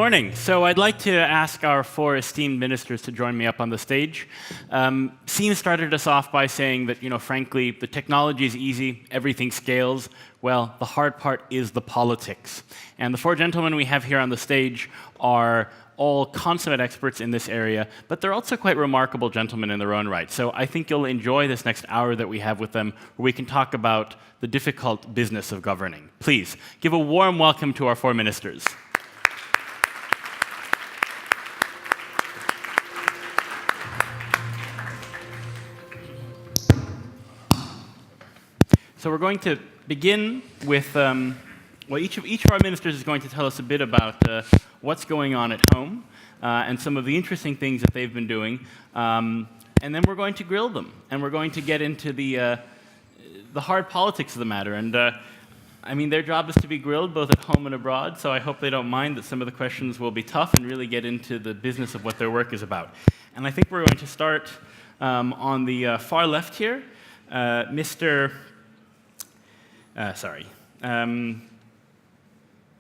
morning. So I'd like to ask our four esteemed ministers to join me up on the stage. Scene started us off by saying that, frankly, the technology is easy, everything scales. Well, the hard part is the politics. And the four gentlemen we have here on the stage are all consummate experts in this area, but they're also quite remarkable gentlemen in their own right. So I think you'll enjoy this next hour that we have with them, where we can talk about the difficult business of governing. Please, give a warm welcome to our four ministers. So we're going to begin with, each of our ministers is going to tell us a bit about what's going on at home and some of the interesting things that they've been doing. And then we're going to grill them, and we're going to get into the hard politics of the matter. And their job is to be grilled both at home and abroad, so I hope they don't mind that some of the questions will be tough and really get into the business of what their work is about. And I think we're going to start on the far left here. Mr.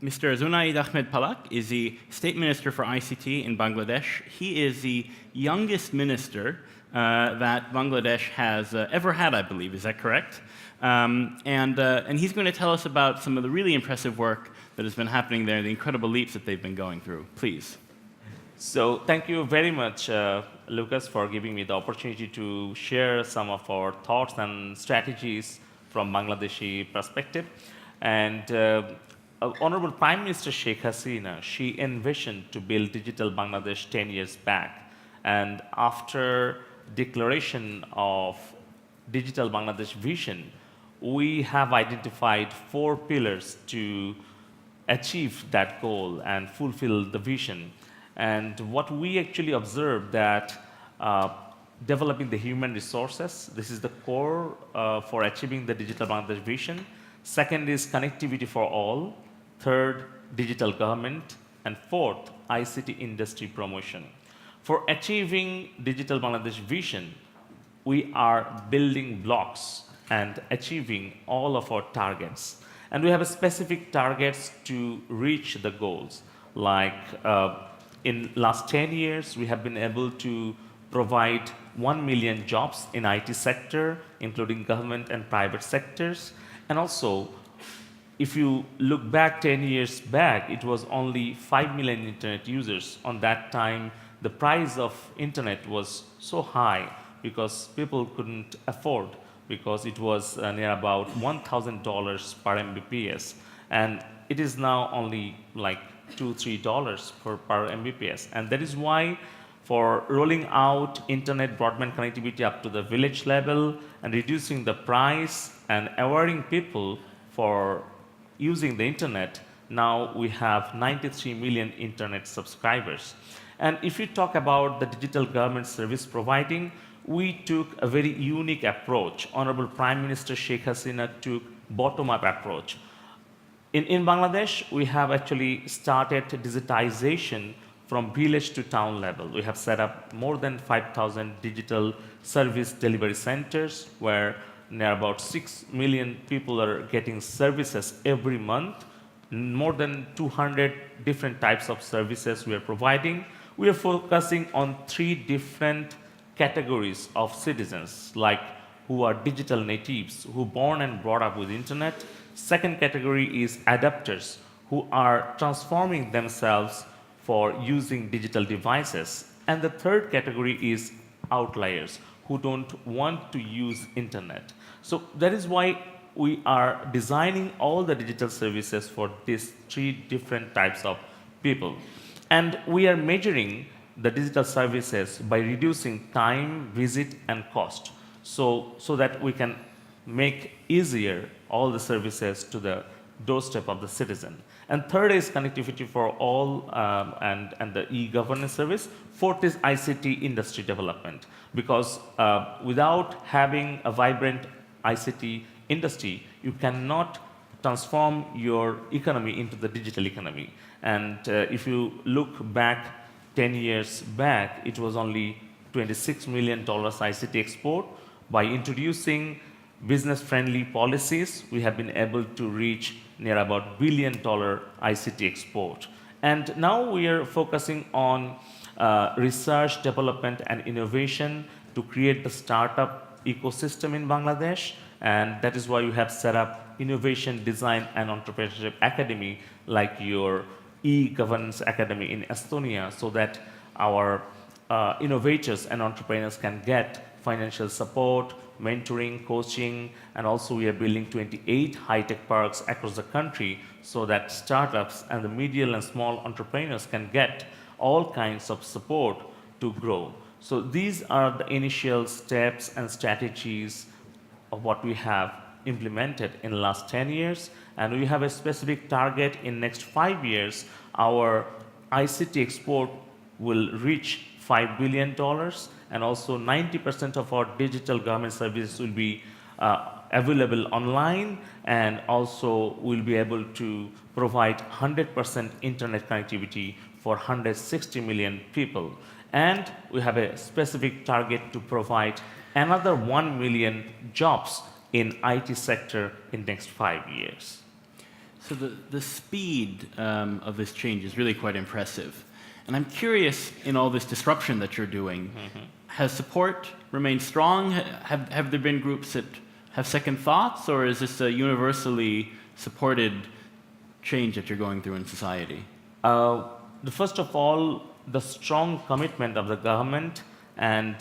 Zunaid Ahmed Palak is the State Minister for ICT in Bangladesh. He is the youngest minister that Bangladesh has ever had, I believe. Is that correct? And he's going to tell us about some of the really impressive work that has been happening there, the incredible leaps that they've been going through. Please. So thank you very much, Luukas, for giving me the opportunity to share some of our thoughts and strategies from Bangladeshi perspective. And Honorable Prime Minister Sheikh Hasina, she envisioned to build digital Bangladesh 10 years back. And after declaration of digital Bangladesh vision, we have identified 4 pillars to achieve that goal and fulfill the vision. And what we actually observed that developing the human resources, this is the core for achieving the digital Bangladesh vision. Second is connectivity for all. Third, digital government. And fourth, ICT industry promotion. For achieving digital Bangladesh vision, we are building blocks and achieving all of our targets. And we have specific targets to reach the goals. Like in last 10 years, we have been able to provide 1 million jobs in IT sector, including government and private sectors. And also, if you look back 10 years back, it was only 5 million internet users. On that time, the price of internet was so high because people couldn't afford, because it was near about $1,000 per Mbps. And it is now only like $2-3 per Mbps. And that is why for rolling out internet broadband connectivity up to the village level and reducing the price and awareing people for using the internet, now we have 93 million internet subscribers. And if you talk about the digital government service providing, we took a very unique approach. Honorable Prime Minister Sheikh Hasina took bottom-up approach. In Bangladesh, we have actually started digitization from village to town level. We have set up more than 5,000 digital service delivery centers where near about 6 million people are getting services every month. More than 200 different types of services we are providing. We are focusing on 3 different categories of citizens, like who are digital natives, who born and brought up with internet. Second category is adapters, who are transforming themselves for using digital devices. And the third category is outliers, who don't want to use internet. So that is why we are designing all the digital services for these 3 different types of people. And we are measuring the digital services by reducing time, visit, and cost, so that we can make easier all the services to the doorstep of the citizen. And third is connectivity for all and the e-governance service. Fourth is ICT industry development, because without having a vibrant ICT industry, you cannot transform your economy into the digital economy. And if you look back 10 years back, it was only $26 million ICT export. By introducing business-friendly policies, we have been able to reach near about $1 billion ICT export. And now we are focusing on research, development, and innovation to create the startup ecosystem in Bangladesh. And that is why we have set up Innovation, Design, and Entrepreneurship Academy, like your e-governance academy in Estonia, so that our innovators and entrepreneurs can get financial support, mentoring, coaching, and also we are building 28 high-tech parks across the country so that startups and the medium and small entrepreneurs can get all kinds of support to grow. So these are the initial steps and strategies of what we have implemented in the last 10 years, and we have a specific target in next 5 years. Our ICT export will reach $5 billion, and also 90% of our digital government services will be available online, and also we'll be able to provide 100% internet connectivity for 160 million people. And we have a specific target to provide another 1 million jobs in IT sector in next 5 years. So the speed of this change is really quite impressive. And I'm curious, in all this disruption that you're doing, has support remained strong? Have there been groups that have second thoughts, or is this a universally supported change that you're going through in society? First of all, the strong commitment of the government, and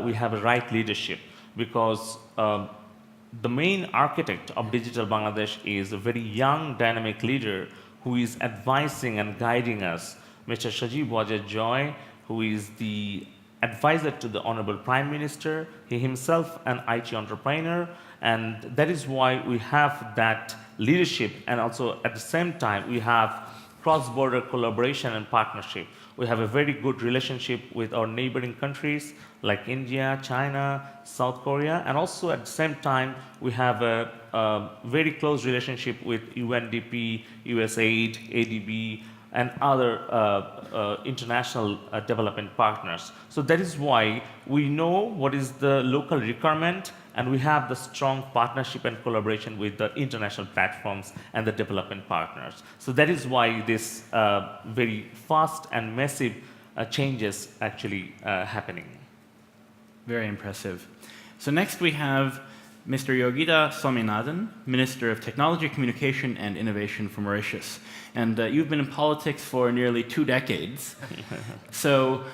we have a right leadership, because the main architect of Digital Bangladesh is a very young, dynamic leader who is advising and guiding us, Mr. Sajib Wajed Joy, who is the advisor to the Honorable Prime Minister. He himself an IT entrepreneur, and that is why we have that leadership, and also at the same time we have cross-border collaboration and partnership. We have a very good relationship with our neighboring countries like India, China, South Korea, and also at the same time we have a very close relationship with UNDP, USAID, ADB, and other international development partners. So that is why we know what is the local requirement, and we have the strong partnership and collaboration with the international platforms and the development partners. So that is why this very fast and massive changes actually happening. Very impressive. So next we have Mr. Yogida Sawmynaden, Minister of Technology, Communication and Innovation for Mauritius. And you've been in politics for nearly 2 decades. So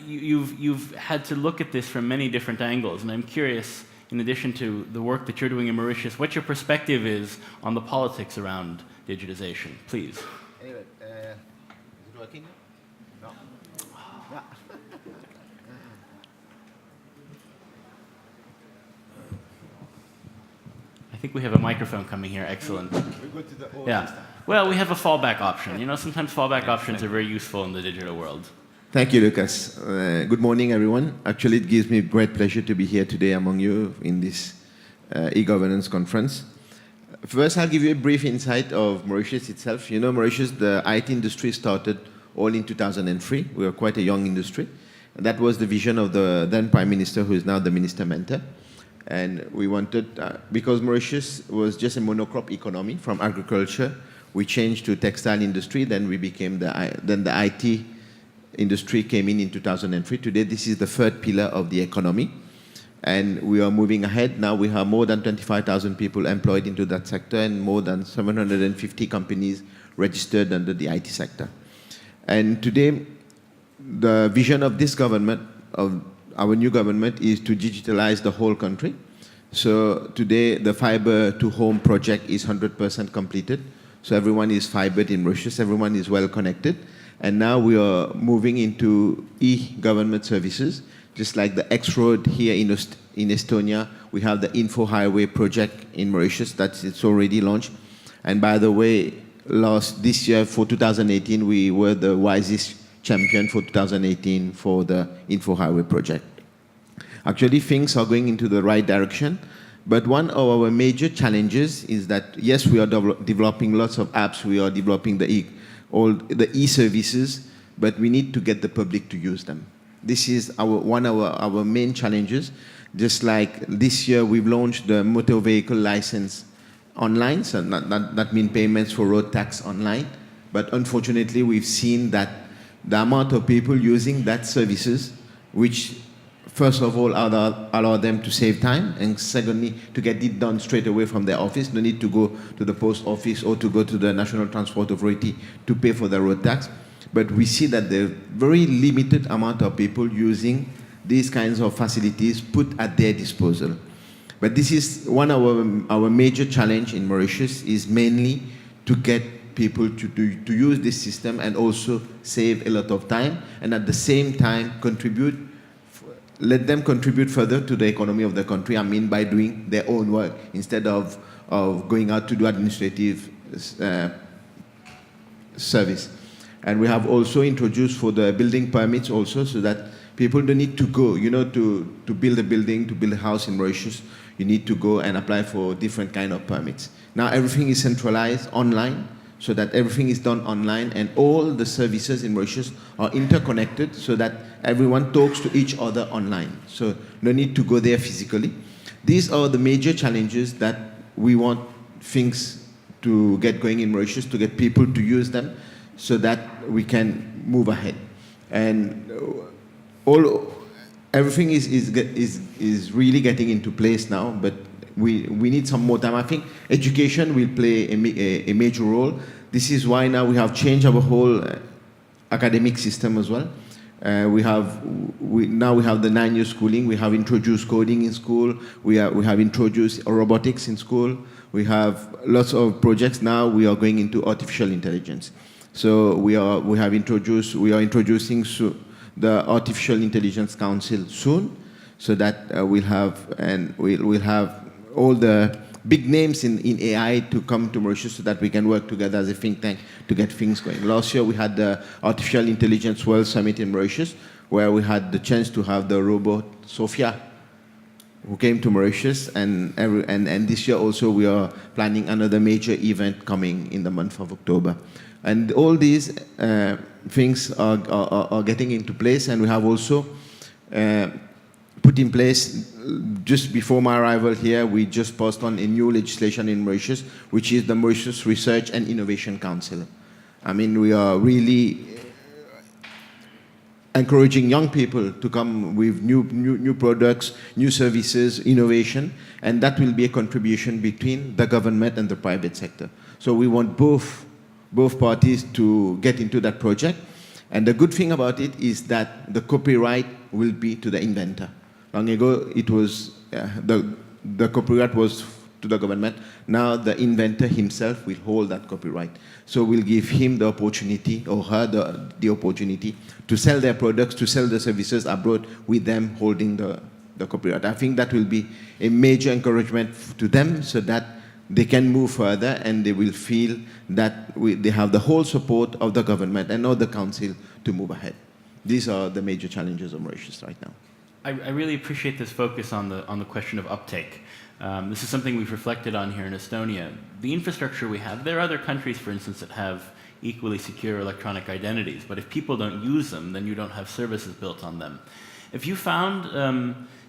you've had to look at this from many different angles. And I'm curious, in addition to the work that you're doing in Mauritius, what your perspective is on the politics around digitization, please. Anyway, is it working? No. I think we have a microphone coming here. Excellent. We go to the old Yeah. system. Well, we have a fallback option. You know, sometimes fallback options are very useful in the digital world. Thank you, Luukas. Good morning, everyone. Actually, it gives me great pleasure to be here today among you in this e-governance conference. First, I'll give you a brief insight of Mauritius itself. You know, Mauritius, the IT industry started all in 2003. We were quite a young industry. And that was the vision of the then Prime Minister, who is now the Minister Mentor. And we wanted, because Mauritius was just a monocrop economy from agriculture, we changed to textile industry, then we became then the IT industry came in 2003. Today, this is the third pillar of the economy. And we are moving ahead. Now we have more than 25,000 people employed into that sector and more than 750 companies registered under the IT sector. And today, the vision of this government, of our new government, is to digitalize the whole country. So today, the fiber to home project is 100% completed. So everyone is fibered in Mauritius, everyone is well connected. And now we are moving into e-government services, just like the X-Road here in Estonia. We have the Info Highway project in Mauritius, it's already launched. And by the way, this year for 2018, we were the wisest champion for 2018 for the Info Highway project. Actually, things are going into the right direction. But one of our major challenges is that, yes, we are developing lots of apps, we are developing all the e-services, but we need to get the public to use them. This is one of our main challenges. Just like this year, we've launched the motor vehicle license online, so that means payments for road tax online. But unfortunately, we've seen that the amount of people using that services, which first of all allow them to save time, and secondly, to get it done straight away from their office. No need to go to the post office or to go to the National Transport Authority to pay for the road tax. But we see that there are very limited amount of people using these kinds of facilities put at their disposal. But this is one of our major challenge in Mauritius, is mainly to get people to use this system and also save a lot of time, and at the same time let them contribute further to the economy of the country, I mean by doing their own work instead of going out to do administrative service. And we have also introduced for the building permits also, so that people don't need to go, to build a building, to build a house in Mauritius, you need to go and apply for different kind of permits. Now everything is centralized online, so that everything is done online, and all the services in Mauritius are interconnected so that everyone talks to each other online. So no need to go there physically. These are the major challenges that we want things to get going in Mauritius, to get people to use them so that we can move ahead. And everything is really getting into place now, but we need some more time. I think education will play a major role. This is why now we have changed our whole academic system as well. Now we have the 9-year schooling. We have introduced coding in school. We have introduced robotics in school. We have lots of projects now. We are going into artificial intelligence. So we are introducing the Artificial Intelligence Council soon, so that we'll have all the big names in AI to come to Mauritius, so that we can work together as a think tank to get things going. Last year we had the Artificial Intelligence World Summit in Mauritius, where we had the chance to have the robot Sophia, who came to Mauritius, and this year also we are planning another major event coming in the month of October. And all these things are getting into place, and we have also put in place, just before my arrival here, we just passed on a new legislation in Mauritius, which is the Mauritius Research and Innovation Council. I mean, we are really encouraging young people to come with new products, new services, innovation, and that will be a contribution between the government and the private sector. So we want both parties to get into that project. And the good thing about it is that the copyright will be to the inventor. Long ago, it was the copyright was to the government. Now the inventor himself will hold that copyright. So we'll give him the opportunity, or her the opportunity, to sell their products, to sell the services abroad with them holding the copyright. I think that will be a major encouragement to them, so that they can move further, and they will feel that they have the whole support of the government and of the council to move ahead. These are the major challenges of Mauritius right now. I really appreciate this focus on the question of uptake. This is something we've reflected on here in Estonia. The infrastructure we have, there are other countries, for instance, that have equally secure electronic identities, but if people don't use them, then you don't have services built on them. Have you found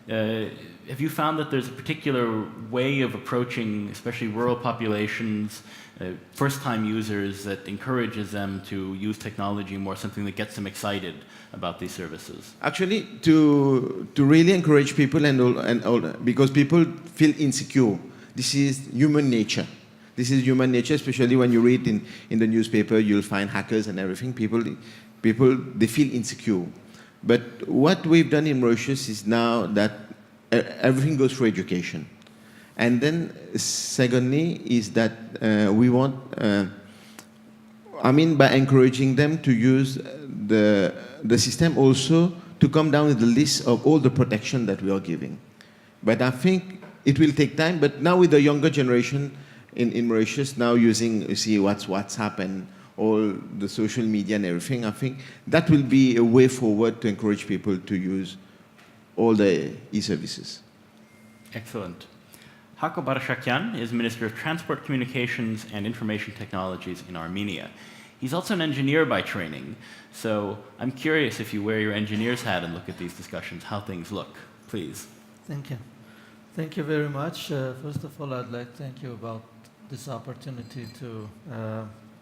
that there's a particular way of approaching, especially rural populations, first-time users, that encourages them to use technology more, something that gets them excited about these services? Actually, to really encourage people because people feel insecure. This is human nature. This is human nature, especially when you read in the newspaper, you'll find hackers and everything. People, they feel insecure. But what we've done in Mauritius is now that everything goes through education. And then secondly is that we want, by encouraging them to use the system also to come down with the list of all the protection that we are giving. But I think it will take time, but now with the younger generation in Mauritius, now using, you see, WhatsApp and all the social media and everything, I think that will be a way forward to encourage people to use all the e-services. Excellent. Hakob Arshakyan is Minister of Transport, Communications and Information Technologies in Armenia. He's also an engineer by training, so I'm curious, if you wear your engineer's hat and look at these discussions, how things look. Please. Thank you. Thank you very much. First of all, I'd like to thank you about this opportunity to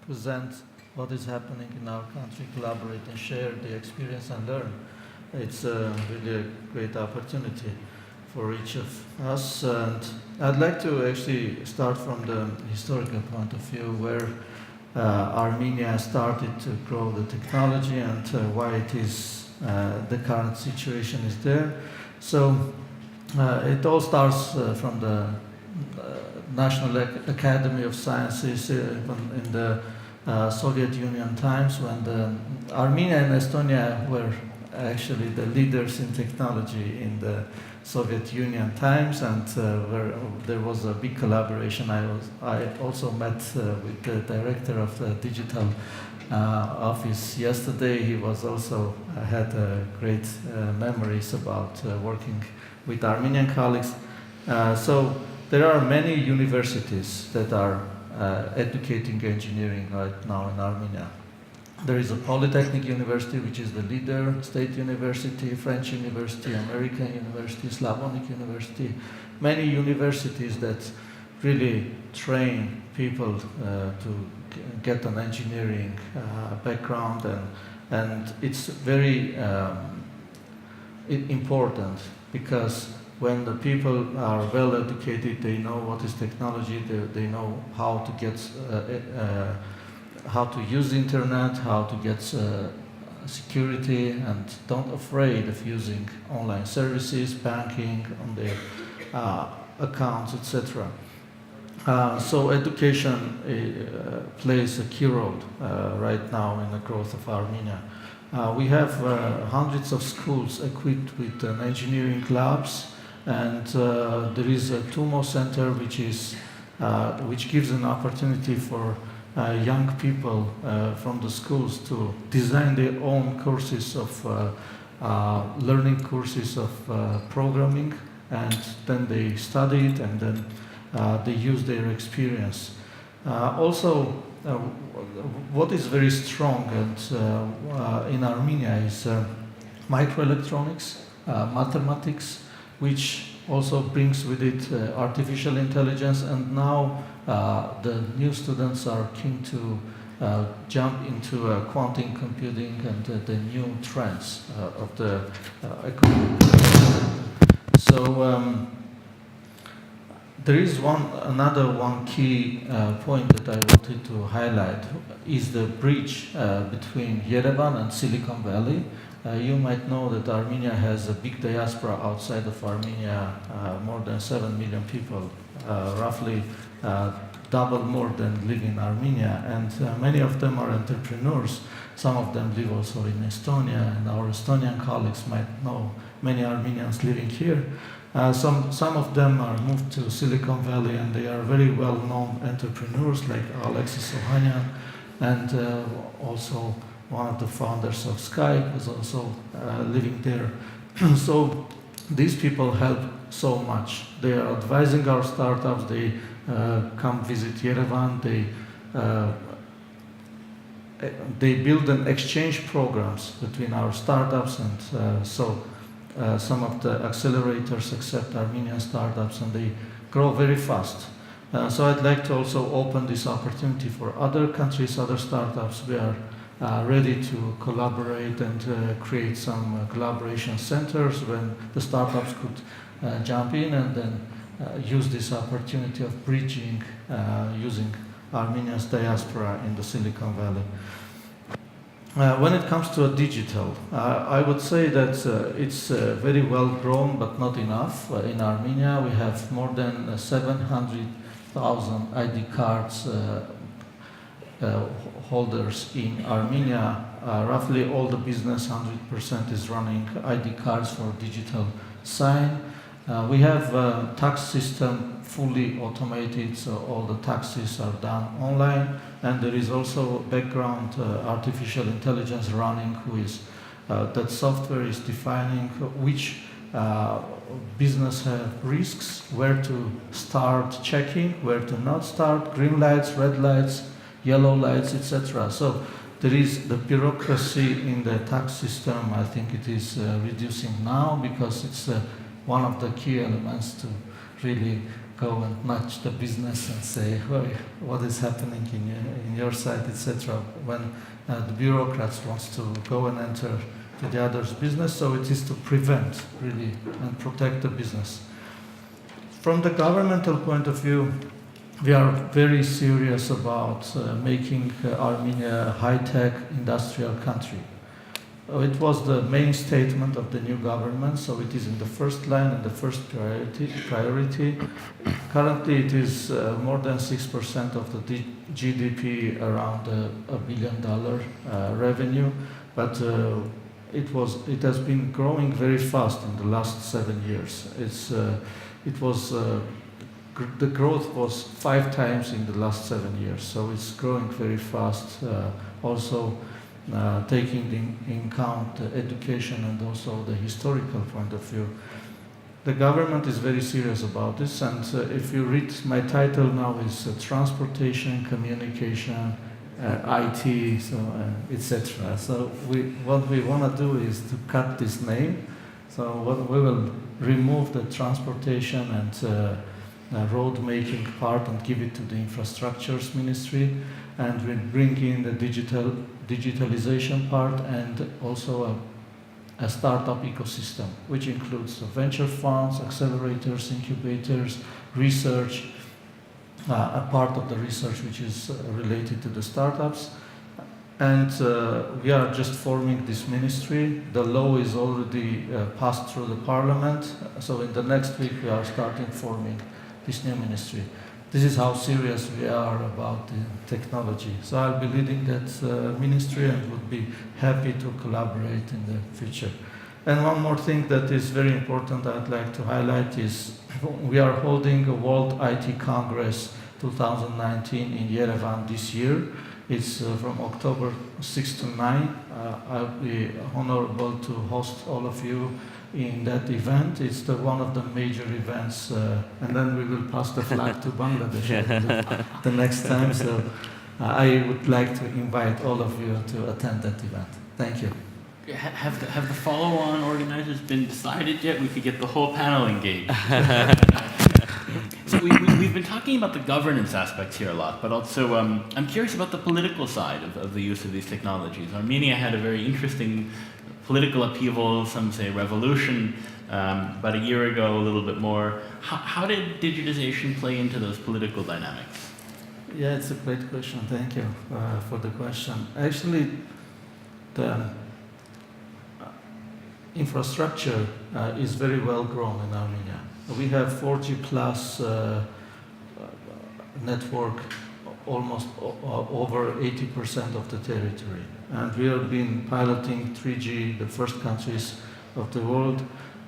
present what is happening in our country, collaborate and share the experience and learn. It's really a great opportunity for each of us. And I'd like to actually start from the historical point of view, where Armenia started to grow the technology and why it is the current situation is there. So it all starts from the National Academy of Sciences in the Soviet Union times, when Armenia and Estonia were actually the leaders in technology in the Soviet Union times, and where there was a big collaboration. I also met with the director of the digital office yesterday. He was also had great memories about working with Armenian colleagues. So there are many universities that are educating engineering right now in Armenia. There is a Polytechnic University, which is the leader, State University, French University, American University, Slavonic University, many universities that really train people to get an engineering background, and it's very important, because when the people are well educated, they know what is technology, they know how to get how to use the internet, how to get security, and don't afraid of using online services, banking on their accounts, etc. So education plays a key role right now in the growth of Armenia. We have hundreds of schools equipped with engineering labs, and there is a TUMO center which gives an opportunity for young people from the schools to design their own courses of learning courses of programming, and then they study it, and then they use their experience. Also, what is very strong in Armenia is microelectronics, mathematics, which also brings with it artificial intelligence, and now the new students are keen to jump into quantum computing and the new trends of the economy. So there is another key point that I wanted to highlight is the bridge between Yerevan and Silicon Valley. You might know that Armenia has a big diaspora outside of Armenia, more than 7 million people, roughly double more than live in Armenia, and many of them are entrepreneurs. Some of them live also in Estonia, and our Estonian colleagues might know many Armenians living here. Some of them are moved to Silicon Valley, and they are very well-known entrepreneurs like Alexis Ohanian, and also one of the founders of Skype is also living there. So these people help so much. They are advising our startups. They come visit Yerevan. They build an exchange programs between our startups, and some of the accelerators accept Armenian startups, and they grow very fast. So I'd like to also open this opportunity for other countries, other startups. We are ready to collaborate and create some collaboration centers when the startups could jump in and then use this opportunity of bridging using Armenia's diaspora in the Silicon Valley. When it comes to digital, I would say that it's very well grown, but not enough. In Armenia, we have more than 700,000 ID cards holders in Armenia. Roughly all the business, 100% is running ID cards for digital sign. We have a tax system fully automated, so all the taxes are done online, and there is also background artificial intelligence running, that software is defining which business have risks, where to start checking, where to not start, green lights, red lights, yellow lights, etc. So there is the bureaucracy in the tax system. I think it is reducing now, because it's one of the key elements to really go and nudge the business and say, hey, what is happening in your side, etc. When the bureaucrats wants to go and enter to the other's business, so it is to prevent, really, and protect the business. From the governmental point of view, we are very serious about making Armenia a high-tech industrial country. It was the main statement of the new government, so it is in the first line and the first priority. Currently, it is more than 6% of the GDP, around $1 billion revenue, but it has been growing very fast in the last 7 years. The growth was 5 times in the last 7 years, so it's growing very fast. Also, taking in account the education and also the historical point of view. The government is very serious about this, and if you read my title now is transportation, communication, IT, so etc. So what we want to do is to cut this name. So we will remove the transportation and road making part and give it to the infrastructures ministry, and we bring in the digitalization part and also a startup ecosystem, which includes venture funds, accelerators, incubators, research, a part of the research which is related to the startups. And we are just forming this ministry. The law is already passed through the parliament, so in the next week we are starting forming this new ministry. This is how serious we are about the technology. So I'll be leading that ministry and would be happy to collaborate in the future. And one more thing that is very important I'd like to highlight is we are holding a World IT Congress 2019 in Yerevan this year. It's from October 6 to 9. I'll be honorable to host all of you in that event. It's one of the major events, and then we will pass the flag to Bangladesh the next time. So I would like to invite all of you to attend that event. Thank you. Have the follow-on organizers been decided yet? We could get the whole panel engaged. So we've been talking about the governance aspects here a lot, but also I'm curious about the political side of the use of these technologies. Armenia had a very interesting political upheaval, some say revolution, about a year ago, a little bit more. How did digitization play into those political dynamics? Yeah, it's a great question. Thank you for the question. Actually, the infrastructure is very well grown in Armenia. We have 4G plus network almost over 80% of the territory. And we have been piloting 3G, the first countries of the world,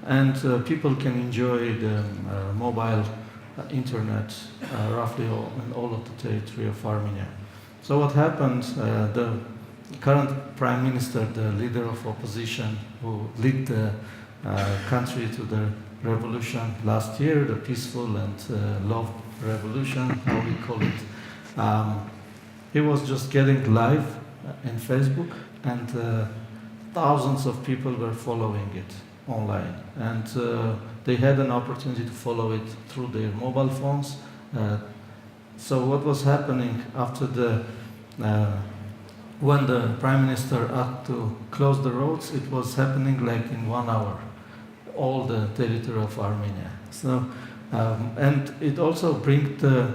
and people can enjoy the mobile internet roughly in all of the territory of Armenia. So what happened, the current prime minister, the leader of opposition who led the country to the revolution last year, the peaceful and love revolution, how we call it, he was just getting live in Facebook, and thousands of people were following it online, and they had an opportunity to follow it through their mobile phones. So what was happening after when the prime minister had to close the roads, it was happening like in 1 hour, all the territory of Armenia. So and it also brings the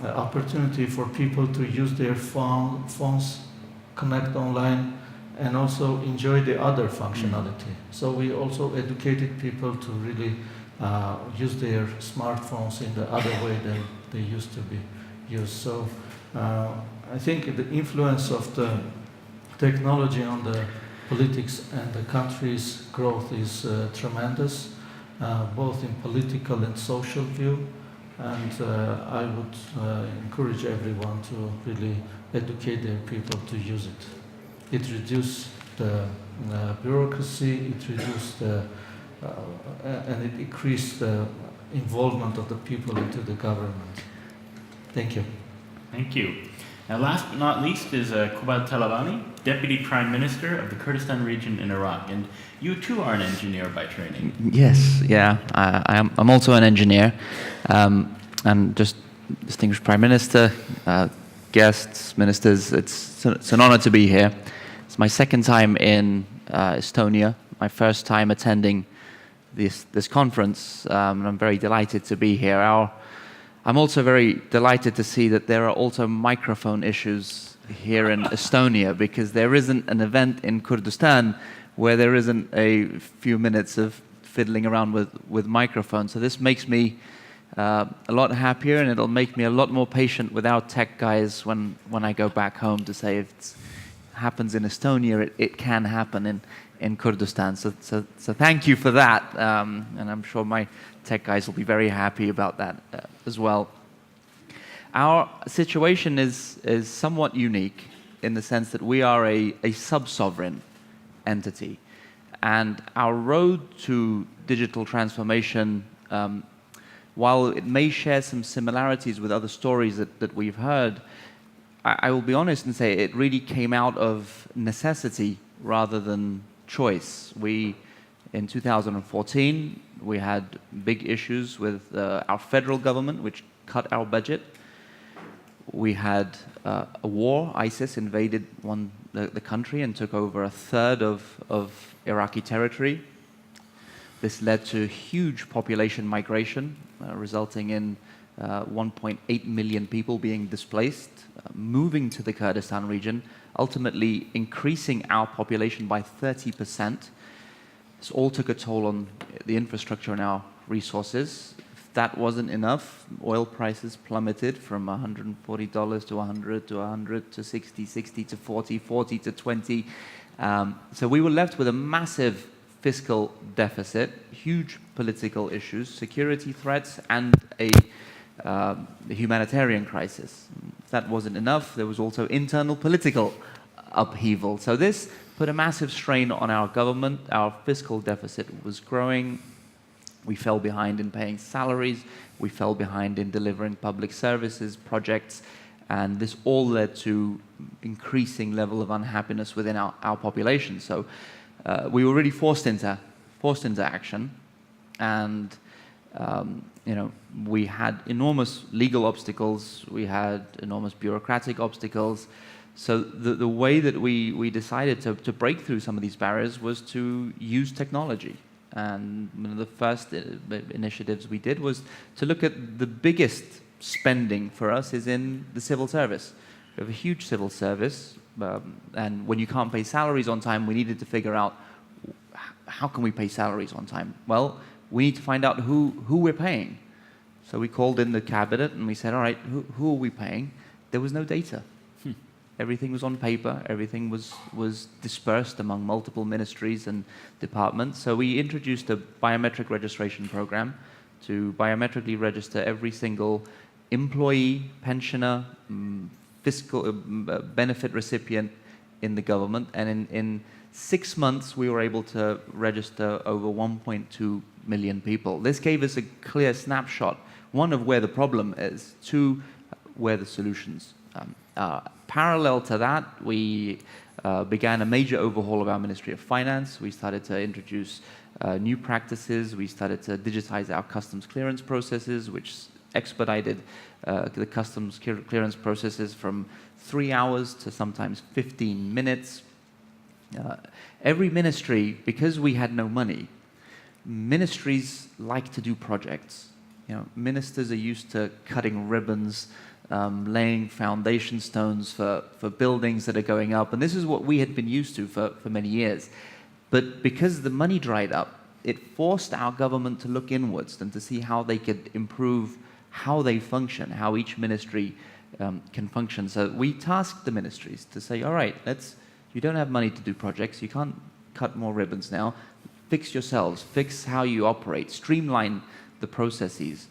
opportunity for people to use their phones, connect online, and also enjoy the other functionality. So we also educated people to really use their smartphones in the other way than they used to be used. So I think the influence of the technology on the politics and the country's growth is tremendous, both in political and social view. And I would encourage everyone to really educate their people to use it. It reduces the bureaucracy, it reduces and it increased the involvement of the people into the government. Thank you. Thank you. Now, last but not least is Qubad Talabani, Deputy Prime Minister of the Kurdistan region in Iraq. And you too are an engineer by training. Yes, yeah, I'm also an engineer. and just distinguished Prime Minister, guests, ministers, it's an honor to be here. It's my second time in Estonia, my first time attending this conference, and I'm very delighted to be here. I'm also very delighted to see that there are also microphone issues here in Estonia, because there isn't an event in Kurdistan where there isn't a few minutes of fiddling around with microphones. So this makes me a lot happier, and it'll make me a lot more patient with our tech guys when I go back home to say if it happens in Estonia, it can happen in Kurdistan. So thank you for that, and I'm sure my tech guys will be very happy about that as well. Our situation is somewhat unique in the sense that we are a sub-sovereign entity, and our road to digital transformation, while it may share some similarities with other stories that we've heard, I will be honest and say it really came out of necessity rather than choice. In 2014, we had big issues with our federal government, which cut our budget. We had a war. ISIS invaded the country and took over a third of Iraqi territory. This led to huge population migration, resulting in 1.8 million people being displaced, moving to the Kurdistan region, ultimately increasing our population by 30%. This all took a toll on the infrastructure and our resources. If that wasn't enough, oil prices plummeted from $140 to $100 to $100 to $60 to $40 to $20. So we were left with a massive fiscal deficit, huge political issues, security threats, and a humanitarian crisis. If that wasn't enough, there was also internal political upheaval. So this put a massive strain on our government. Our fiscal deficit was growing. We fell behind in paying salaries. We fell behind in delivering public services projects. And this all led to increasing level of unhappiness within our population. So we were really forced into action. And we had enormous legal obstacles. We had enormous bureaucratic obstacles. So the way that we decided to break through some of these barriers was to use technology. And one of the first initiatives we did was to look at the biggest spending for us is in the civil service. We have a huge civil service, and when you can't pay salaries on time, we needed to figure out how can we pay salaries on time. Well, we need to find out who we're paying. So we called in the cabinet and we said, all right, who are we paying? There was no data. Everything was on paper. Everything was dispersed among multiple ministries and departments. So we introduced a biometric registration program to biometrically register every single employee, pensioner, fiscal benefit recipient in the government. And in 6 months, we were able to register over 1.2 million people. This gave us a clear snapshot, one, of where the problem is, two, where the solutions are. Parallel to that, we began a major overhaul of our Ministry of Finance. We started to introduce new practices. We started to digitize our customs clearance processes, which expedited the customs clearance processes from 3 hours to sometimes 15 minutes. Every ministry, because we had no money, ministries like to do projects. Ministers are used to cutting ribbons, laying foundation stones for buildings that are going up. And this is what we had been used to for many years. But because the money dried up, it forced our government to look inwards and to see how they could improve how they function, how each ministry can function. So we tasked the ministries to say, all right, you don't have money to do projects. You can't cut more ribbons now. Fix yourselves. Fix how you operate. Streamline the processes.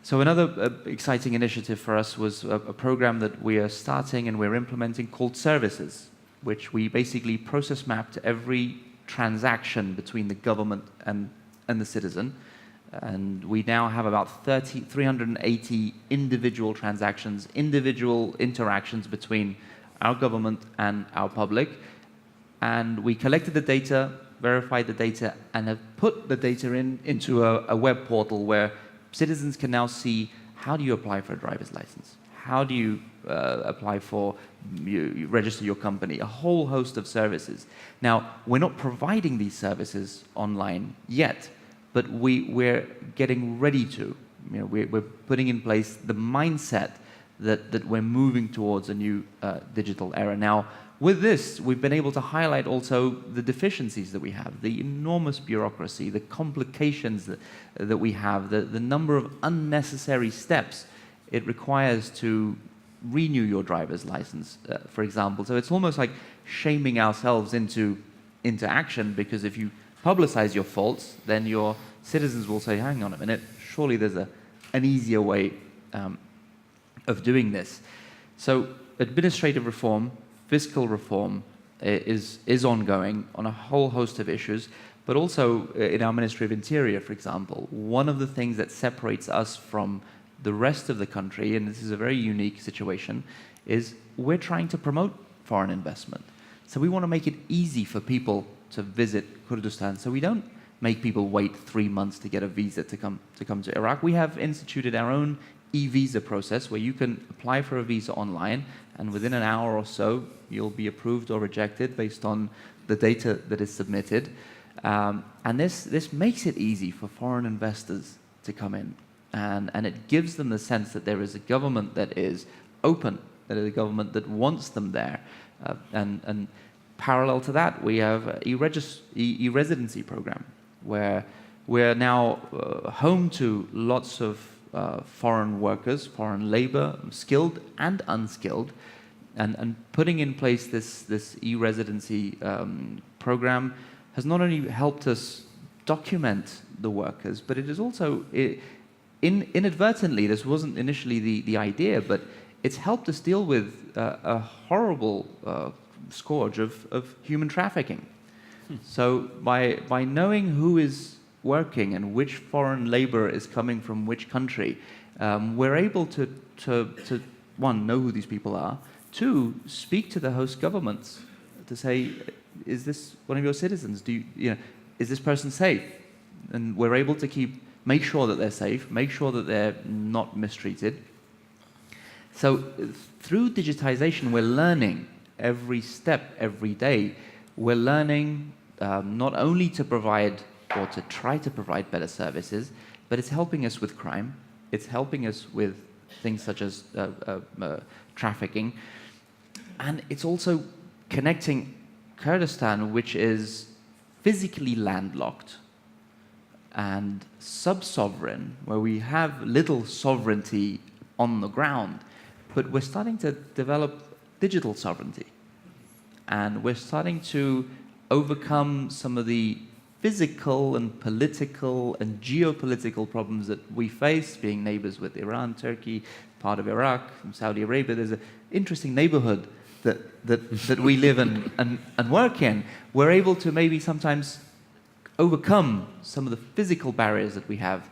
So another exciting initiative for us was a program that we are starting and we're implementing called Services, which we basically process map to every transaction between the government and the citizen. And we now have about 380 individual transactions, individual interactions between our government and our public. And we collected the data, verified the data, and have put the data into a web portal where citizens can now see how do you apply for a driver's license? How do you apply for, you register your company? A whole host of services. Now, we're not providing these services online yet, but we're getting ready to. We're putting in place the mindset that we're moving towards a new digital era. Now, with this, we've been able to highlight also the deficiencies that we have, the enormous bureaucracy, the complications that we have, the number of unnecessary steps it requires to renew your driver's license, for example. So it's almost like shaming ourselves into action, because if you publicize your faults, then your citizens will say, hang on a minute, surely there's an easier way of doing this. So administrative reform, fiscal reform is ongoing on a whole host of issues, but also in our Ministry of Interior, for example. One of the things that separates us from the rest of the country, and this is a very unique situation, is we're trying to promote foreign investment. So we want to make it easy for people to visit Kurdistan, so we don't make people wait 3 months to get a visa to come to Iraq. We have instituted our own e-visa process where you can apply for a visa online, and within an hour or so, you'll be approved or rejected based on the data that is submitted. And this makes it easy for foreign investors to come in. And it gives them the sense that there is a government that is open, that is a government that wants them there. And parallel to that, we have an e-residency program, where we're now home to lots of foreign workers, foreign labor, skilled and unskilled, and putting in place this e-residency program has not only helped us document the workers, but it is also, inadvertently, this wasn't initially the idea, but it's helped us deal with a horrible scourge of human trafficking. So by knowing who is working and which foreign labor is coming from which country, we're able to one, know who these people are, two, speak to the host governments to say, is this one of your citizens? Is this person safe? And we're able to make sure that they're safe, make sure that they're not mistreated. So through digitization, we're learning every step, every day. We're learning not only to provide or to try to provide better services, but it's helping us with crime. It's helping us with things such as trafficking. And it's also connecting Kurdistan, which is physically landlocked and sub-sovereign, where we have little sovereignty on the ground, but we're starting to develop digital sovereignty. And we're starting to overcome some of the physical and political and geopolitical problems that we face, being neighbors with Iran, Turkey, part of Iraq, and Saudi Arabia. There's an interesting neighborhood that we live and work in. We're able to maybe sometimes overcome some of the physical barriers that we have.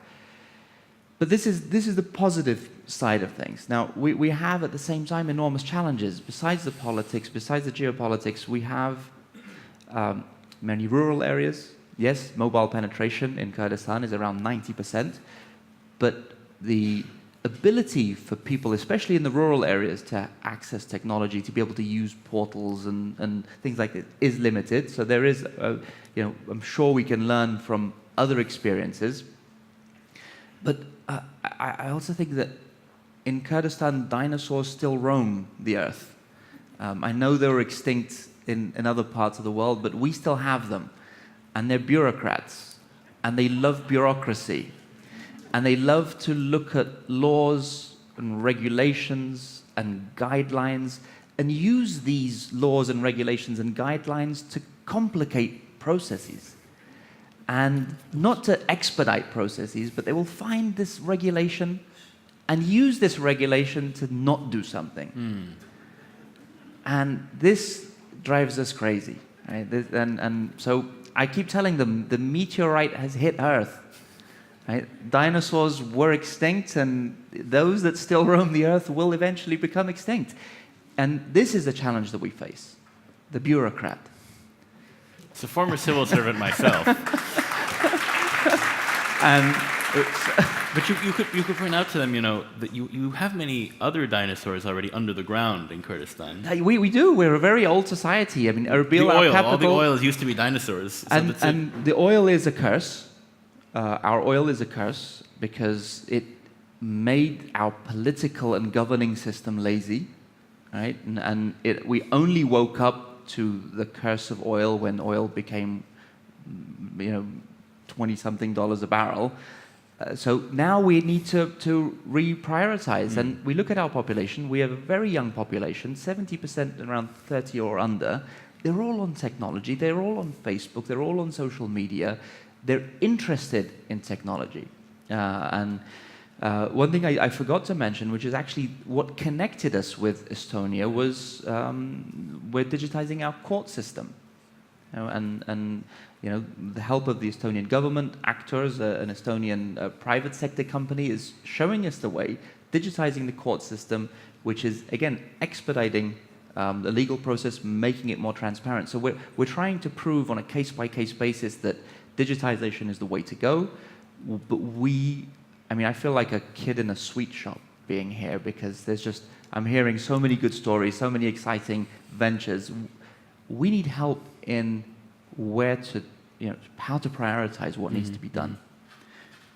But this is the positive side of things. Now, we have at the same time enormous challenges. Besides the politics, besides the geopolitics, we have many rural areas. Yes, mobile penetration in Kurdistan is around 90%, but the ability for people, especially in the rural areas, to access technology, to be able to use portals and things like that is limited. So there is, I'm sure we can learn from other experiences. But I also think that in Kurdistan, dinosaurs still roam the earth. I know they were extinct in other parts of the world, but we still have them. And they're bureaucrats, and they love bureaucracy, and they love to look at laws and regulations and guidelines and use these laws and regulations and guidelines to complicate processes. And not to expedite processes, but they will find this regulation and use this regulation to not do something. And this drives us crazy. Right? And so I keep telling them the meteorite has hit Earth. Right? Dinosaurs were extinct, and those that still roam the Earth will eventually become extinct. And this is the challenge that we face, the bureaucrat. As a former civil servant myself. But you could point out to them, that you have many other dinosaurs already under the ground in Kurdistan. We do. We're a very old society. I mean, Erbil, our capital, all the oils used to be dinosaurs. So and the oil is a curse. Our oil is a curse because it made our political and governing system lazy, right? And we only woke up to the curse of oil when oil became, $20-something a barrel. So now we need to reprioritize. And we look at our population. We have a very young population, 70% around 30 or under. They're all on technology. They're all on Facebook. They're all on social media. They're interested in technology. One thing I forgot to mention, which is actually what connected us with Estonia, was we're digitizing our court system. The help of the Estonian government, actors, an Estonian private sector company is showing us the way, digitizing the court system, which is, again, expediting the legal process, making it more transparent. So we're trying to prove on a case-by-case basis that digitization is the way to go. But I feel like a kid in a sweet shop being here because I'm hearing so many good stories, so many exciting ventures. We need help in how to prioritize what needs to be done.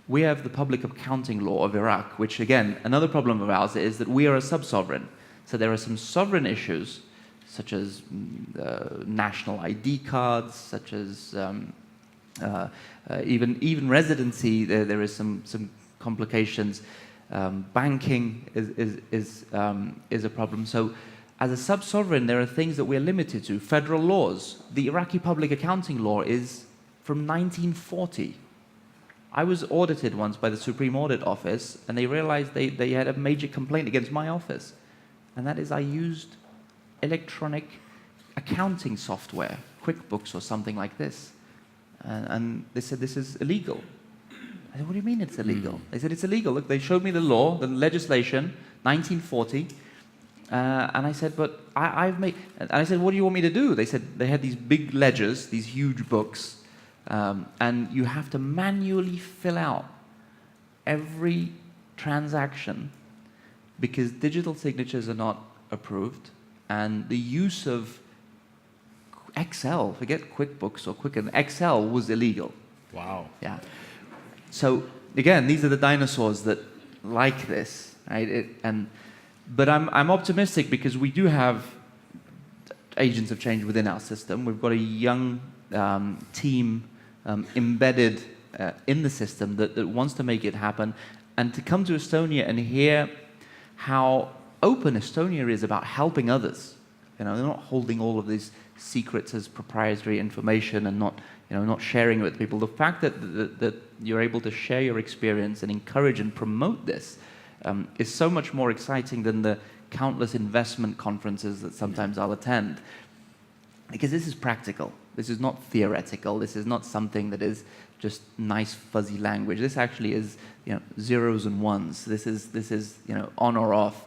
We have the public accounting law of Iraq, which, again, another problem of ours is that we are a sub-sovereign. So there are some sovereign issues, such as national ID cards, such as even residency. There is some complications. Banking is a problem. So as a sub-sovereign, there are things that we're limited to. Federal laws. The Iraqi public accounting law is from 1940. I was audited once by the Supreme Audit Office, and they realized they had a major complaint against my office. And that is I used electronic accounting software, QuickBooks or something like this. And they said, this is illegal. I said, what do you mean it's illegal? They said, it's illegal. Look, they showed me the law, the legislation, 1940. And I said, but I've made... And I said, what do you want me to do? They said they had these big ledgers, these huge books, and you have to manually fill out every transaction because digital signatures are not approved, and the use of Excel, forget QuickBooks or Quicken, Excel was illegal. Wow. Yeah. So again, these are the dinosaurs that like this, right? But I'm optimistic because we do have agents of change within our system. We've got a young team embedded in the system that wants to make it happen. And to come to Estonia and hear how open Estonia is about helping others. They're not holding all of these secrets as proprietary information and not sharing it with people. The fact that you're able to share your experience and encourage and promote this is so much more exciting than the countless investment conferences that sometimes I'll attend. Because this is practical. This is not theoretical. This is not something that is just nice fuzzy language. This actually is zeros and ones. This is on or off.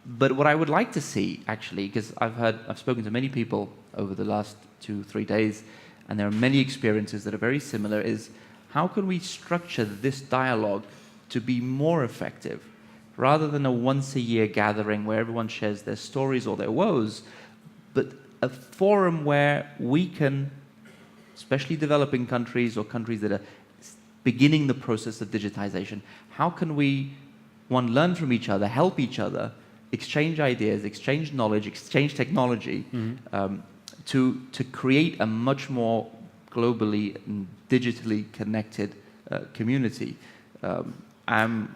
But what I would like to see, actually, because I've spoken to many people over the last 2-3 days, and there are many experiences that are very similar, is how can we structure this dialogue to be more effective? Rather than a once-a-year gathering where everyone shares their stories or their woes, but a forum where we can, especially developing countries or countries that are beginning the process of digitization, how can we, one, learn from each other, help each other, exchange ideas, exchange knowledge, exchange technology, to create a much more globally and digitally connected community. I'm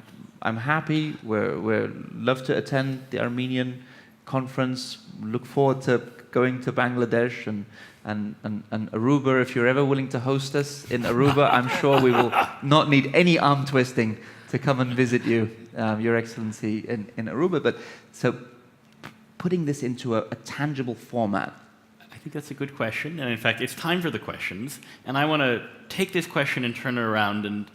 happy. We're love to attend the Armenian conference. Look forward to going to Bangladesh and Aruba. If you're ever willing to host us in Aruba, I'm sure we will not need any arm twisting to come and visit you, Your Excellency, in Aruba. But so putting this into a tangible format. I think that's a good question. And in fact, it's time for the questions. And I want to take this question and turn it around. And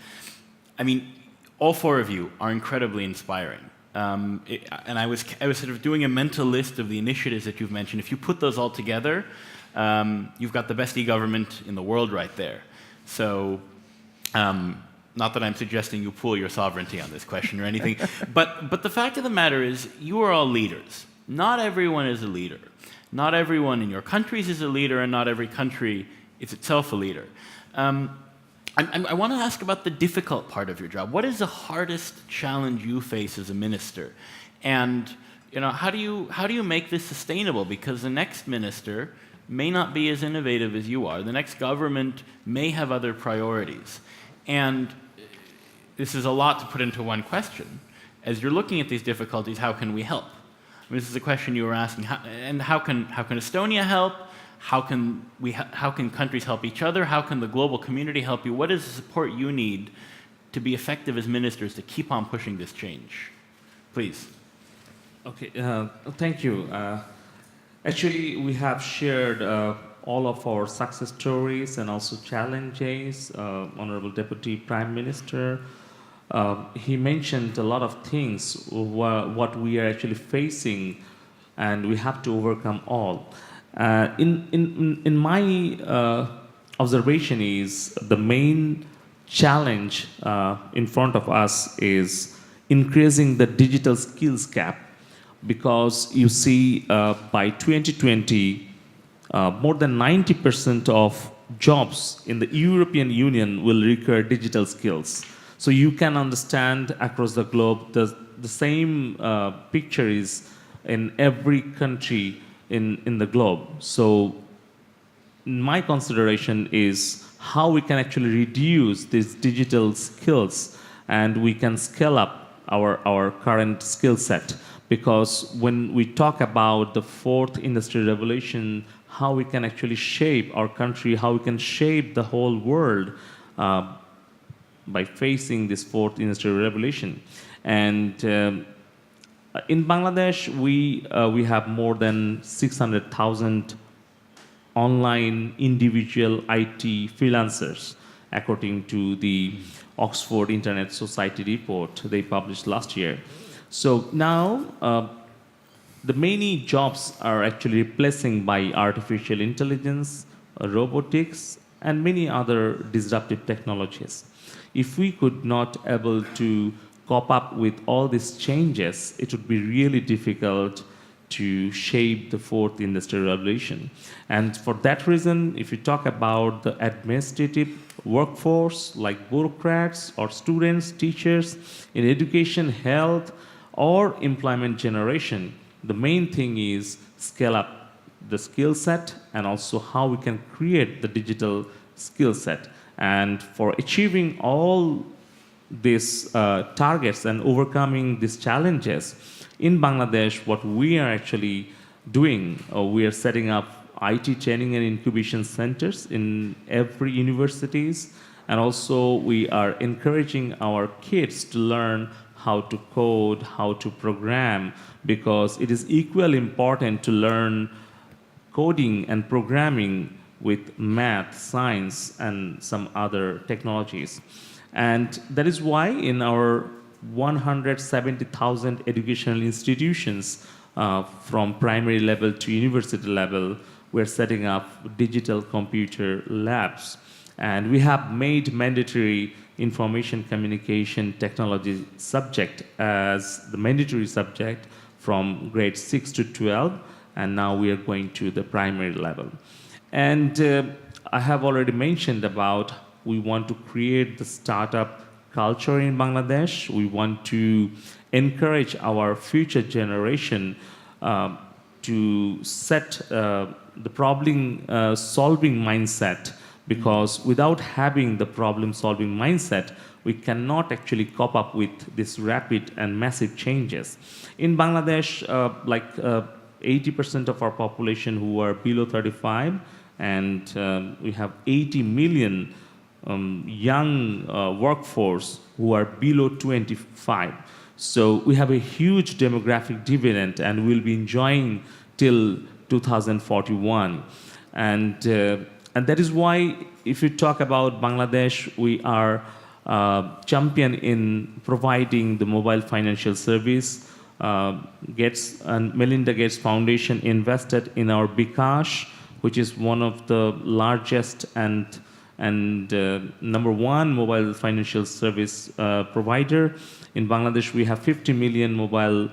I mean, all four of you are incredibly inspiring. And I was sort of doing a mental list of the initiatives that you've mentioned. If you put those all together, you've got the best e-government in the world right there. So not that I'm suggesting you pool your sovereignty on this question or anything, but the fact of the matter is you are all leaders. Not everyone is a leader. Not everyone in your countries is a leader, and not every country is itself a leader. I want to ask about the difficult part of your job. What is the hardest challenge you face as a minister? And how do you make this sustainable? Because the next minister may not be as innovative as you are. The next government may have other priorities. And this is a lot to put into one question. As you're looking at these difficulties, how can we help? I mean, this is a question you were asking. How can Estonia help? How can countries help each other? How can the global community help you? What is the support you need to be effective as ministers to keep on pushing this change? Please. Okay, thank you. Actually, we have shared all of our success stories and also challenges. Honorable Deputy Prime Minister, he mentioned a lot of things, what we are actually facing, and we have to overcome all. In my observation is the main challenge in front of us is increasing the digital skills gap, because you see by 2020 more than 90% of jobs in the European Union will require digital skills. So you can understand across the globe the same picture is in every country in the globe. So my consideration is how we can actually reduce these digital skills and we can scale up our current skill set. Because when we talk about the fourth industrial revolution, how we can actually shape our country, how we can shape the whole world by facing this fourth industrial revolution. And in Bangladesh, we have more than 600,000 online individual IT freelancers, according to the Oxford Internet Society report they published last year. So now, the many jobs are actually replacing by artificial intelligence, robotics, and many other disruptive technologies. If we could not able to cope up with all these changes, it would be really difficult to shape the fourth industrial revolution. And for that reason, if you talk about the administrative workforce, like bureaucrats or students, teachers, in education, health, or employment generation, the main thing is scale up the skill set and also how we can create the digital skill set. And for achieving all these targets and overcoming these challenges, in Bangladesh, what we are actually doing, we are setting up IT training and incubation centers in every universities, and also we are encouraging our kids to learn how to code, how to program, because it is equally important to learn coding and programming with math, science, and some other technologies. And that is why in our 170,000 educational institutions from primary level to university level, we're setting up digital computer labs. And we have made mandatory information communication technology subject as the mandatory subject from grade 6 to 12, and now we are going to the primary level. And I have already mentioned about we want to create the startup culture in Bangladesh. We want to encourage our future generation to set the problem solving mindset, because without having the problem solving mindset, we cannot actually cope up with this rapid and massive changes. In Bangladesh, 80% of our population who are below 35, and we have 80 million young workforce who are below 25. So we have a huge demographic dividend, and we'll be enjoying till 2041. And that is why, if you talk about Bangladesh, we are champion in providing the mobile financial service. Gates and Melinda Gates Foundation invested in our Bikash, which is one of the largest and and number one mobile financial service provider. In Bangladesh, we have 50 million mobile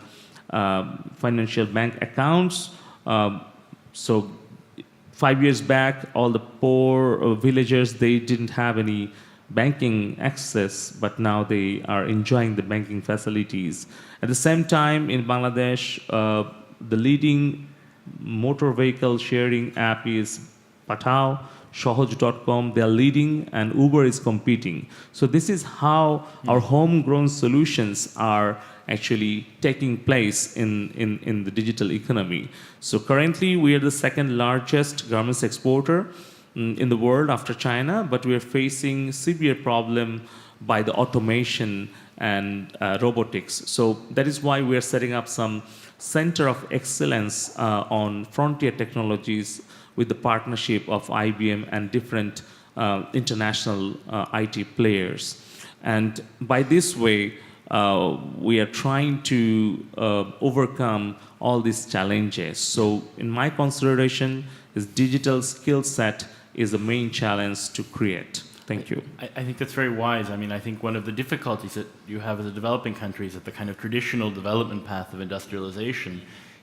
financial bank accounts. So 5 years back, all the poor villagers, they didn't have any banking access, but now they are enjoying the banking facilities. At the same time, in Bangladesh, the leading motor vehicle sharing app is Patao, Shohoj.com, they are leading, and Uber is competing. So this is how our homegrown solutions are actually taking place in the digital economy. So currently, we are the second largest garments exporter in the world after China, but we are facing severe problem by the automation and robotics. So that is why we are setting up some center of excellence on frontier technologies with the partnership of IBM and different international IT players. And by this way, we are trying to overcome all these challenges. So in my consideration, this digital skill set is the main challenge to create. Thank you. I think that's very wise. I mean, I think one of the difficulties that you have as a developing country is that the kind of traditional development path of industrialization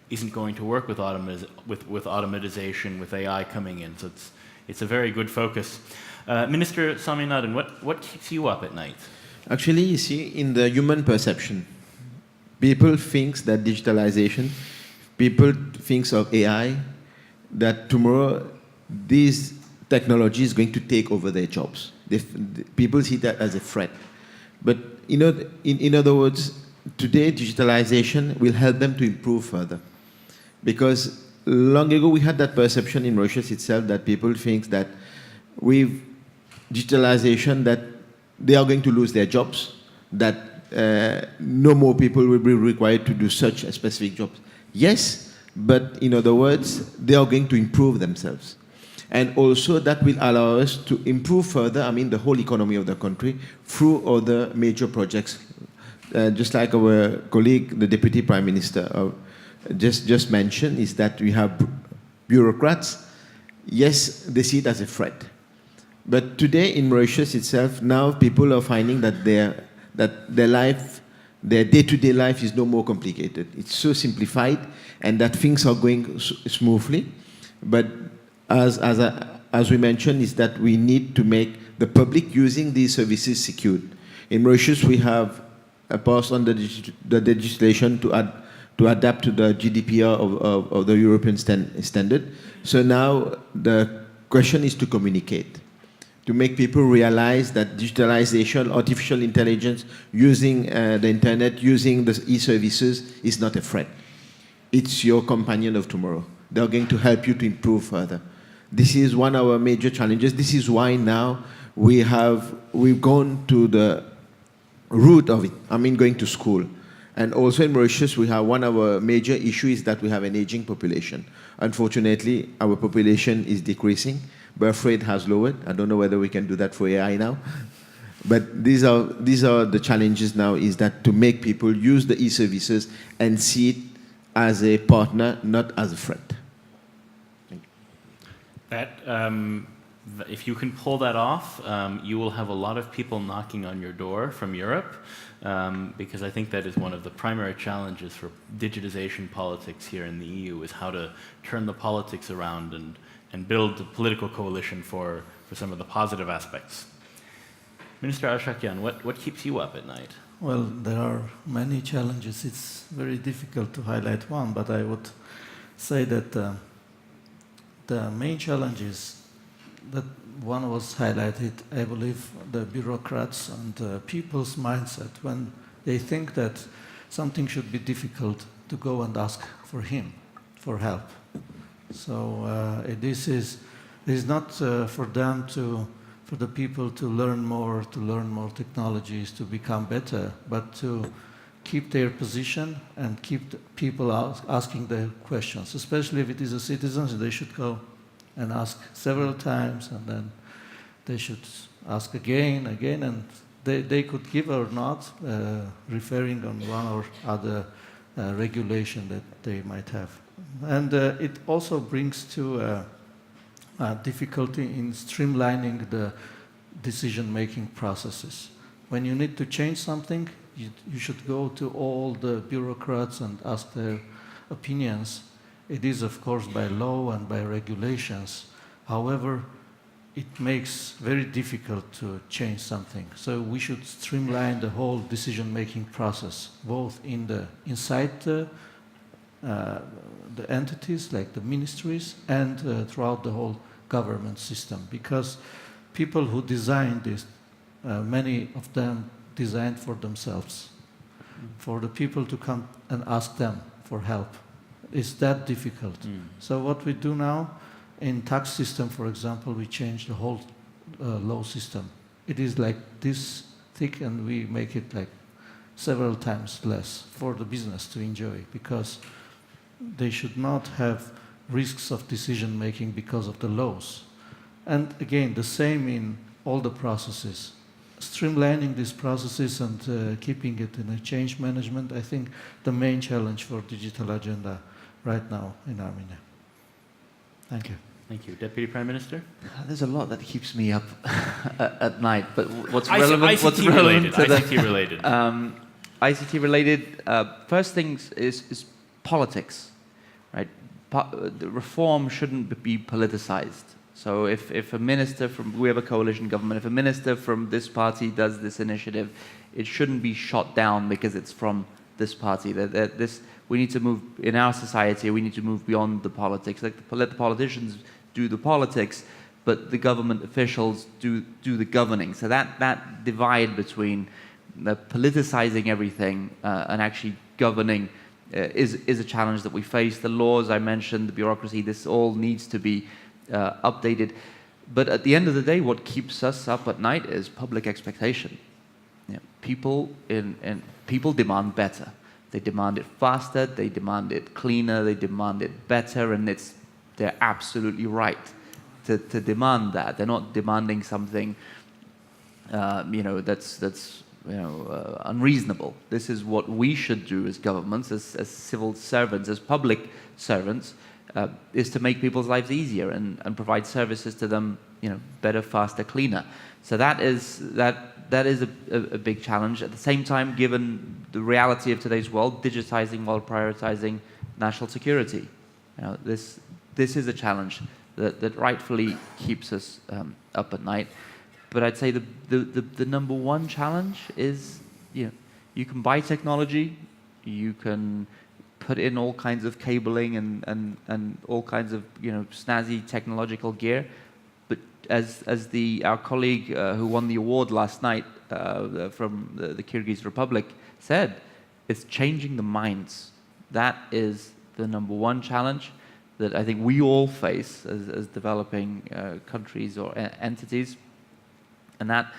isn't going to work with automatization, with AI coming in. So it's a very good focus. Minister Sawmynaden, what keeps you up at night? Actually, you see, in the human perception, people think that digitalization, people think of AI, that tomorrow these technology is going to take over their jobs. People see that as a threat. But in other words, today digitalization will help them to improve further. Because long ago we had that perception in Mauritius itself that people think that with digitalization that they are going to lose their jobs, that no more people will be required to do such a specific jobs. Yes, but in other words, they are going to improve themselves. And also that will allow us to improve further, I mean, the whole economy of the country through other major projects. Just like our colleague, the Deputy Prime Minister, just mentioned, is that we have bureaucrats. Yes, they see it as a threat. But today in Mauritius itself, now people are finding that their life, their day-to-day life is no more complicated. It's so simplified and that things are going smoothly. But as we mentioned, is that we need to make the public using these services secured. In Mauritius, we have passed on the legislation to adapt to the GDPR of the European standard. So now the question is to communicate, to make people realize that digitalization, artificial intelligence, using the internet, using the e-services is not a threat. It's your companion of tomorrow. They're going to help you to improve further. This is one of our major challenges. This is why now we've gone to the root of it. I mean, going to school. And also in Mauritius, we have one of our major issues is that we have an aging population. Unfortunately, our population is decreasing. Birth rate has lowered. I don't know whether we can do that for AI now. But these are the challenges now, is that to make people use the e-services and see it as a partner, not as a threat. If you can pull that off, you will have a lot of people knocking on your door from Europe, because I think that is one of the primary challenges for digitization politics here in the EU, is how to turn the politics around and build a political coalition for some of the positive aspects. Minister Arshakyan, what keeps you up at night? Well, there are many challenges. It's very difficult to highlight one, but I would say that the main challenge is that one was highlighted, I believe, the bureaucrats and people's mindset when they think that something should be difficult to go and ask for help. So this is not for them for the people to learn more technologies, to become better, but to keep their position and keep the people asking their questions. Especially if it is a citizen, they should go and ask several times, and then they should ask again, and they could give or not, referring on one or other regulation that they might have. And it also brings to difficulty in streamlining the decision-making processes. When you need to change something, you should go to all the bureaucrats and ask their opinions. It is, of course, by law and by regulations. However, it makes very difficult to change something. So we should streamline the whole decision-making process, both inside the entities, like the ministries, and throughout the whole government system. Because people who designed this, many of them designed for themselves, for the people to come and ask them for help. It's that difficult. So what we do now, in tax system, for example, we change the whole law system. It is like this thick, and we make it like several times less for the business to enjoy, because they should not have risks of decision making because of the laws. And again, the same in all the processes. Streamlining these processes and keeping it in a change management, I think the main challenge for digital agenda right now in Armenia. Thank you. Thank you. Deputy Prime Minister? There's a lot that keeps me up at night, but what's ICT relevant? What's relevant related. to the, ICT related. ICT related. First things is politics, right? The reform shouldn't be politicized. So if a minister we have a coalition government, if a minister from this party does this initiative, it shouldn't be shot down because it's from this party. We need to move, in our society, we need to move beyond the politics. Let the politicians do the politics, but the government officials do the governing. So that divide between politicizing everything and actually governing is a challenge that we face. The laws I mentioned, the bureaucracy, this all needs to be updated. But at the end of the day, what keeps us up at night is public expectation. You know, people demand better. They demand it faster, they demand it cleaner, they demand it better, and they're absolutely right to demand that. They're not demanding something that's unreasonable. This is what we should do as governments, as civil servants, as public servants, is to make people's lives easier and provide services to them, better, faster, cleaner. So that is a big challenge. At the same time, given the reality of today's world, digitizing while prioritizing national security. This is a challenge that rightfully keeps us up at night. But I'd say the number one challenge is, you can buy technology, you can put in all kinds of cabling and all kinds of snazzy technological gear, but as our colleague who won the award last night from the Kyrgyz Republic said, it's changing the minds. That is the number one challenge that I think we all face as developing countries or entities, and that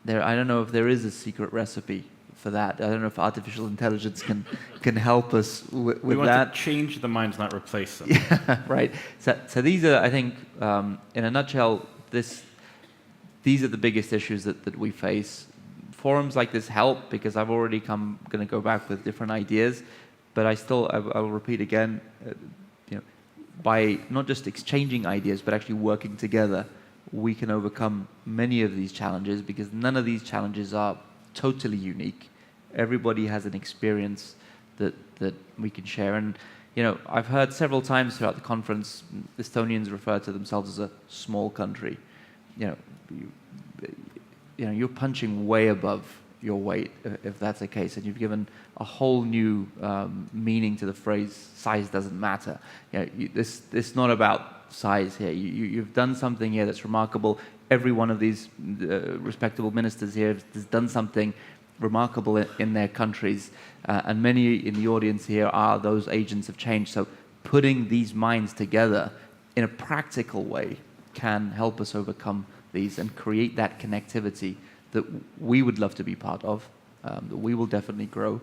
I don't know if there is a secret recipe for that. I don't know if artificial intelligence can help us with that. We want to change the minds, not replace them. Yeah, right. So these are, I think, in a nutshell, these are the biggest issues that we face. Forums like this help because I've already going to go back with different ideas, but I will repeat again, by not just exchanging ideas, but actually working together, we can overcome many of these challenges, because none of these challenges are totally unique. Everybody has an experience that we can share. And I've heard several times throughout the conference, Estonians refer to themselves as a small country. You're punching way above your weight if that's the case, and you've given a whole new meaning to the phrase "size doesn't matter." It's not about size here. You've done something here that's remarkable. Every one of these respectable ministers here has done something remarkable in their countries, and many in the audience here are those agents of change. So putting these minds together in a practical way can help us overcome these and create that connectivity that we would love to be part of, that we will definitely grow.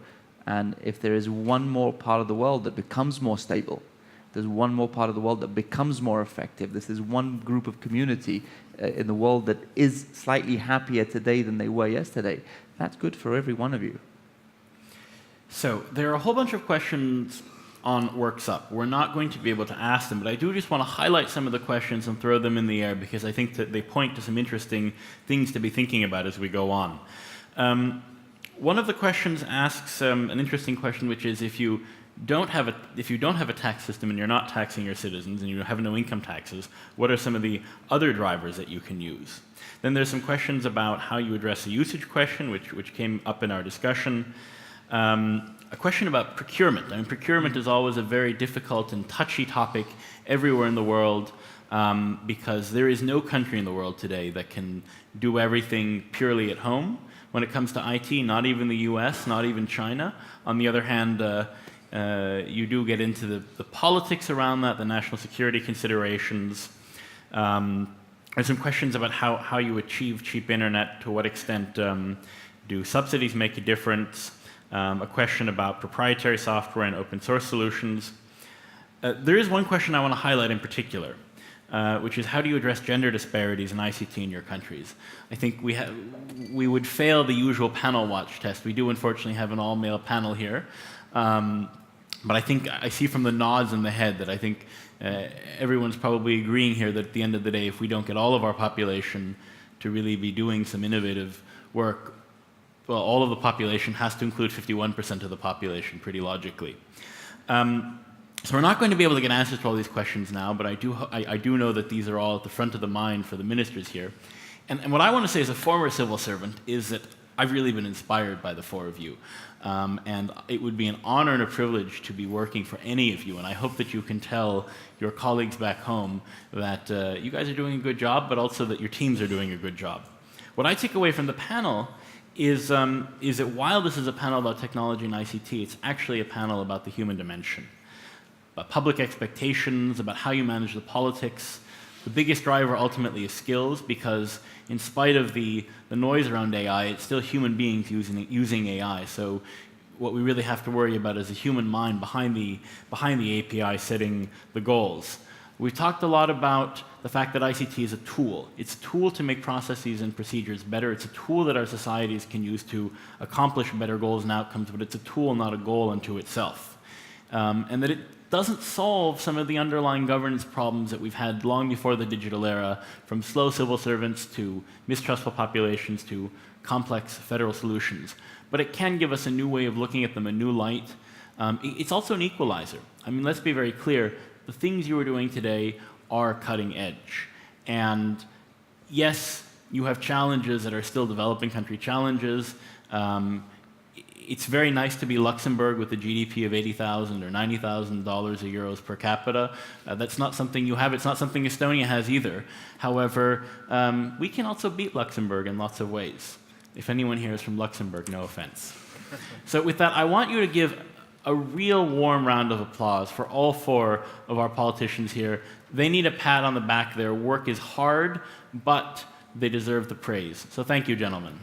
And if there is one more part of the world that becomes more stable, there's one more part of the world that becomes more effective, this is one group of community in the world that is slightly happier today than they were yesterday, that's good for every one of you. So there are a whole bunch of questions on Works Up. We're not going to be able to ask them, but I do just want to highlight some of the questions and throw them in the air because I think that they point to some interesting things to be thinking about as we go on. One of the questions asks an interesting question, which is if you don't have a tax system and you're not taxing your citizens and you have no income taxes, what are some of the other drivers that you can use? Then there's some questions about how you address the usage question, which came up in our discussion. A question about procurement. I mean, procurement is always a very difficult and touchy topic everywhere in the world because there is no country in the world today that can do everything purely at home. When it comes to IT, not even the US, not even China. On the other hand, you do get into the politics around that, the national security considerations. There's some questions about how you achieve cheap internet, to what extent do subsidies make a difference, a question about proprietary software and open source solutions. There is one question I want to highlight in particular, which is how do you address gender disparities in ICT in your countries? I think we would fail the usual panel watch test. We do unfortunately have an all-male panel here. But I think I see from the nods in the head that I think everyone's probably agreeing here that at the end of the day, if we don't get all of our population to really be doing some innovative work, well, all of the population has to include 51% of the population, pretty logically. So we're not going to be able to get answers to all these questions now, but I do know that these are all at the front of the mind for the ministers here. And what I want to say as a former civil servant is that I've really been inspired by the four of you. And it would be an honor and a privilege to be working for any of you. And I hope that you can tell your colleagues back home that you guys are doing a good job, but also that your teams are doing a good job. What I take away from the panel is that while this is a panel about technology and ICT, it's actually a panel about the human dimension, about public expectations, about how you manage the politics. The biggest driver ultimately is skills, because in spite of the noise around AI, it's still human beings using AI. So what we really have to worry about is the human mind behind the API setting the goals. We've talked a lot about the fact that ICT is a tool. It's a tool to make processes and procedures better. It's a tool that our societies can use to accomplish better goals and outcomes, but it's a tool, not a goal unto itself. And that it doesn't solve some of the underlying governance problems that we've had long before the digital era, from slow civil servants to mistrustful populations to complex federal solutions. But it can give us a new way of looking at them, a new light. It's also an equalizer. I mean, let's be very clear. The things you are doing today are cutting edge. And yes, you have challenges that are still developing country challenges. It's very nice to be Luxembourg with a GDP of $80,000 or $90,000 or euros per capita. That's not something you have. It's not something Estonia has either. However, we can also beat Luxembourg in lots of ways. If anyone here is from Luxembourg, no offense. So with that, I want you to give a real warm round of applause for all four of our politicians here. They need a pat on the back. Their work is hard, but they deserve the praise. So thank you, gentlemen.